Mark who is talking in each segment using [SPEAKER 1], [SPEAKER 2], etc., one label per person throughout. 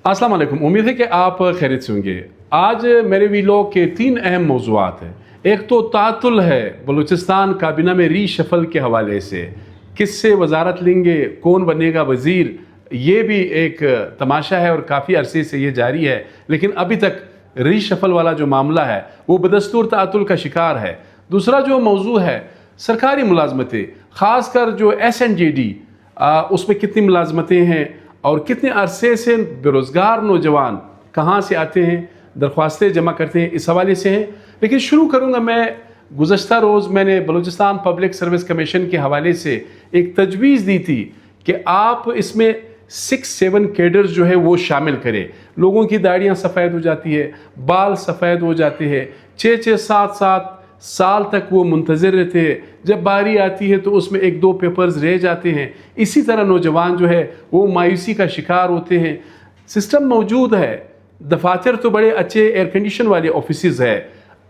[SPEAKER 1] अस्सलाम वालेकुम। उम्मीद है कि आप खैरियत से होंगे। आज मेरे वीलॉग के 3 अहम मौज़ूआत हैं। एक तो तातुल है बलूचिस्तान काबीना में रीशफल के हवाले से, किससे वजारत लेंगे, कौन बनेगा वज़ीर, ये भी एक तमाशा है और काफ़ी अरसे से ये जारी है, लेकिन अभी तक रीशफल वाला जो मामला है वो बदस्तूर तातुल का शिकार है। दूसरा जो मौजू है सरकारी मुलाजमतें, ख़ासकर जो SNJD उसमें कितनी मुलाजमतें हैं और कितने अरसे से बेरोज़गार नौजवान कहाँ से आते हैं, दरख्वास्तें जमा करते हैं, इस हवाले से हैं। लेकिन शुरू करूँगा मैं, गुज़श्ता रोज़ मैंने बलूचिस्तान पब्लिक सर्विस कमीशन के हवाले से एक तजवीज़ दी थी कि आप इसमें 6-7 कैडर्स जो है वो शामिल करें। लोगों की दाढ़ियाँ सफ़ेद हो जाती है, बाल सफ़ेद हो जाते हैं, 6-6, 7-7 साल तक वो मुंतज़िर रहते हैं, जब बारी आती है तो उसमें 1-2 पेपर्स रह जाते हैं। इसी तरह नौजवान जो है वो मायूसी का शिकार होते हैं। सिस्टम मौजूद है, दफातर तो बड़े अच्छे एयर कंडीशन वाले ऑफिसेज़ है,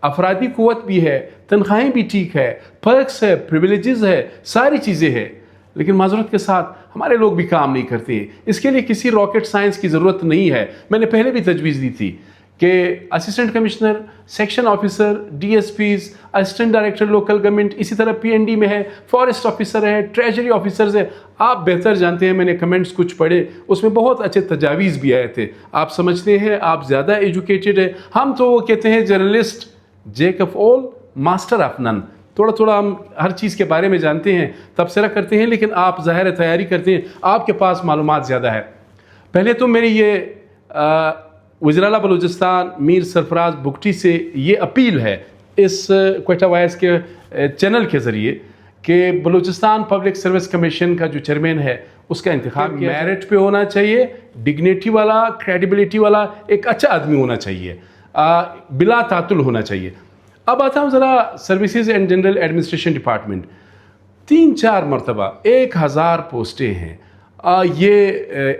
[SPEAKER 1] अफरादी क़ुव्वत भी है, तनख्वाहें भी ठीक है, पर्क्स है, प्रिविलेजेस है, सारी चीज़ें हैं, लेकिन माज़रत के साथ हमारे लोग भी काम नहीं करते हैं। इसके लिए किसी रॉकेट साइंस की ज़रूरत नहीं है। मैंने पहले भी तजवीज़ दी थी कि assistant commissioner, section officer, DSPs, assistant director local government, इसी तरह PND में है, फॉरेस्ट ऑफिसर है, ट्रेजरी ऑफिसर्स है। आप बेहतर जानते हैं, मैंने कमेंट्स कुछ पढ़े, उसमें बहुत अच्छे तजावीज़ भी आए थे। आप समझते हैं, आप ज़्यादा एजुकेटेड है, हम तो वो कहते हैं journalist jack of all master of none. थोड़ा थोड़ा हम हर चीज़ के बारे में जानते हैं, तबसरा करते हैं, लेकिन आप ज़ाहिर है तैयारी करते हैं, आपके पास मालूमात ज़्यादा है। पहले तो मेरी ये वज़ीर-ए-आला बलूचिस्तान मीर सरफराज बुगटी से ये अपील है इस क्वेटा वॉइस के चैनल के ज़रिए कि बलूचिस्तान पब्लिक सर्विस कमीशन का जो चेयरमैन है उसका इंतखाब मेरिट पे होना चाहिए, डिग्निटी वाला, क्रेडिबिलिटी वाला एक अच्छा आदमी होना चाहिए, बिला तातुल होना चाहिए। अब आता हूँ ज़रा services and general administration department. 3-4 मरतबा 1000 पोस्टें हैं, ये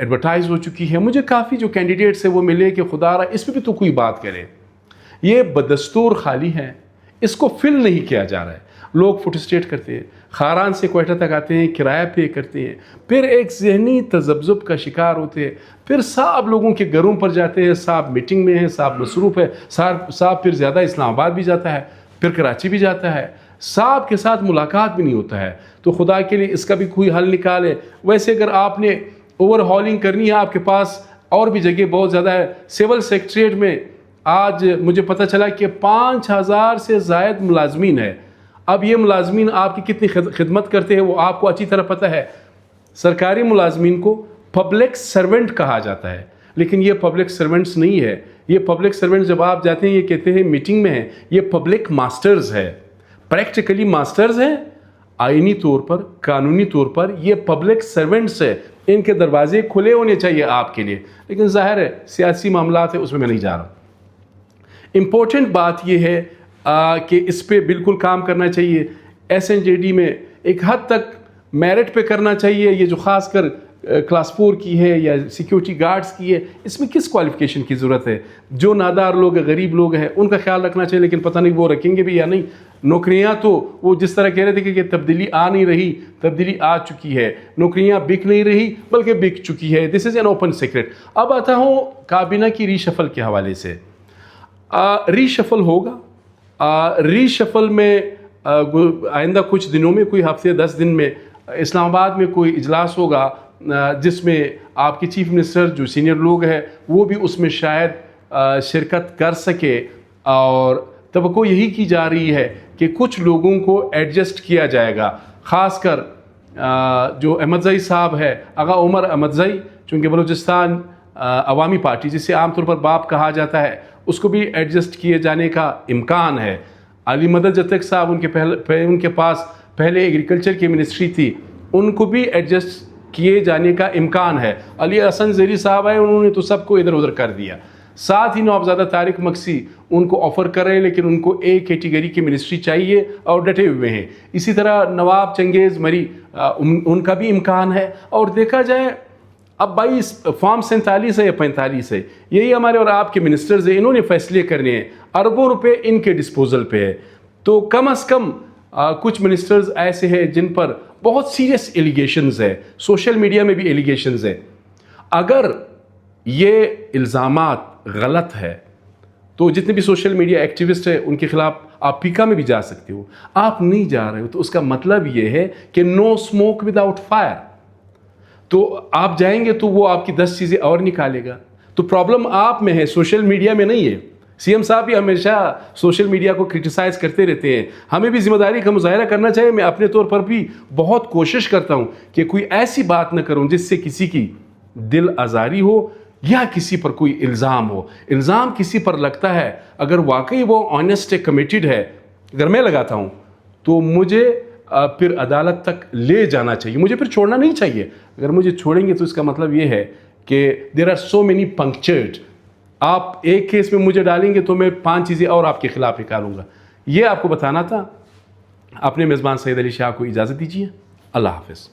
[SPEAKER 1] एडवर्टाइज़ हो चुकी है। मुझे काफ़ी जो कैंडिडेट्स हैं वो मिले कि खुदा रहा इस पर भी तो कोई बात करे। ये बदस्तूर खाली है, इसको फिल नहीं किया जा रहा है। लोग फुट स्टेट करते हैं, खारान से कोयटा तक आते हैं, किराया पे करते हैं, फिर एक जहनी तजब्जुब का शिकार होते हैं, फिर साहब लोगों के घरों पर जाते हैं, साहब मीटिंग में है, साहब मसरूफ़ है, साहब फिर ज़्यादा इस्लामाबाद भी जाता है, फिर कराची भी जाता है, साहब के साथ मुलाकात भी नहीं होता है। तो खुदा के लिए इसका भी कोई हल निकाले। वैसे अगर आपने ओवर हॉलिंग करनी है, आपके पास और भी जगह बहुत ज़्यादा है। सिविल सेक्रेटरीट में आज मुझे पता चला कि 5000 से ज़ायद मुलाजमीन है। अब ये मुलाजमीन आपकी कितनी खिदमत करते हैं वो आपको अच्छी तरह पता है। सरकारी मुलाजमीन को पब्लिक सर्वेंट कहा जाता है, लेकिन ये पब्लिक सर्वेंट्स नहीं है। ये पब्लिक सर्वेंट जब आप जाते हैं, ये कहते हैं मीटिंग में है, ये पब्लिक मास्टर्स है, प्रैक्टिकली मास्टर्स हैं। आईनी तौर पर, कानूनी तौर पर ये पब्लिक सर्वेंट्स है, इनके दरवाजे खुले होने चाहिए आपके लिए। लेकिन ज़ाहिर है सियासी मामलात है, उसमें मैं नहीं जा रहा। इम्पोर्टेंट बात यह है कि इस पे बिल्कुल काम करना चाहिए। SNJD में एक हद तक मेरिट पे करना चाहिए। ये जो ख़ासकर क्लास 4 की है या सिक्योरिटी गार्ड्स की है, इसमें किस क्वालिफ़िकेशन की ज़रूरत है? जो नादार लोग हैं, गरीब लोग हैं, उनका ख्याल रखना चाहिए, लेकिन पता नहीं वो रखेंगे भी या नहीं। नौकरियां तो वो जिस तरह कह रहे थे कि तब्दीली आ नहीं रही, तब्दीली आ चुकी है। नौकरियां बिक नहीं रही बल्कि बिक चुकी है। This is an open secret. अब आता हूँ काबीना की रीशफल के हवाले से। रीशफल होगा, रीशफल में आइंदा कुछ दिनों में, कोई हफ्ते 10 दिन में इस्लामाबाद में कोई इजलास होगा जिसमें आपके चीफ मिनिस्टर जो सीनियर लोग हैं वो भी उसमें शायद शिरकत कर सके। और तवक्को यही की जा रही है कि कुछ लोगों को एडजस्ट किया जाएगा, ख़ासकर जो अहमदज़ई साहब है, आगा उमर अहमदज़ई, चूँकि बलूचिस्तान अवामी पार्टी जिसे आमतौर पर बाप कहा जाता है, उसको भी एडजस्ट किए जाने का इम्कान है। अली मदद जतक साहब, उनके पास पहले एग्रीकल्चर की मिनिस्ट्री थी, उनको भी एडजस्ट किए जाने का इम्कान है। अली हसन ज़ेरी साहब आए, उन्होंने तो सबको इधर उधर कर दिया। साथ ही नवाबज़ादा तारिक मक्सी उनको ऑफ़र कर रहे हैं, लेकिन उनको एक कैटेगरी की मिनिस्ट्री चाहिए और डटे हुए हैं। इसी तरह नवाब चंगेज़ मरी, उनका भी इम्कान है। और देखा जाए अब 22 फॉर्म 47 है या 45 है, यही हमारे और आपके मिनिस्टर्स हैं, इन्होंने फैसले करने हैं। अरबों रुपए इनके डिस्पोजल पे है। तो कम अज़ कम कुछ मिनिस्टर्स ऐसे हैं जिन पर बहुत सीरियस एलिगेशंस है, सोशल मीडिया में भी एलिगेशंस है। अगर یہ الزامات غلط ہے تو جتنے بھی سوشل میڈیا ایکٹیوسٹ ہیں ان کے خلاف آپ پیکا میں بھی جا سکتے ہو. آپ نہیں جا رہے ہو تو اس کا مطلب یہ ہے کہ نو اسموک وداؤٹ فائر. تو آپ جائیں گے تو وہ آپ کی 10 چیزیں اور نکالے گا. تو پرابلم آپ میں ہے, سوشل میڈیا میں نہیں ہے. سی ایم صاحب بھی ہمیشہ سوشل میڈیا کو کرٹیسائز کرتے رہتے ہیں. ہمیں بھی ذمہ داری کا مظاہرہ کرنا چاہیے. میں اپنے طور پر بھی بہت کوشش کرتا ہوں کہ کوئی ایسی بات نہ کروں جس سے کسی کی دل آزاری ہو یا کسی پر کوئی الزام ہو. الزام کسی پر لگتا ہے, اگر واقعی وہ آنیسٹ ہے, کمیٹڈ ہے, اگر میں لگاتا ہوں تو مجھے پھر عدالت تک لے جانا چاہیے, مجھے پھر چھوڑنا نہیں چاہیے. اگر مجھے چھوڑیں گے تو اس کا مطلب یہ ہے کہ دیر آر سو مینی پنکچرڈ. آپ ایک کیس میں مجھے ڈالیں گے تو میں 5 چیزیں اور آپ کے خلاف نکالوں گا. یہ آپ کو بتانا تھا. اپنے میزبان سید علی شاہ کو اجازت دیجیے. اللہ حافظ.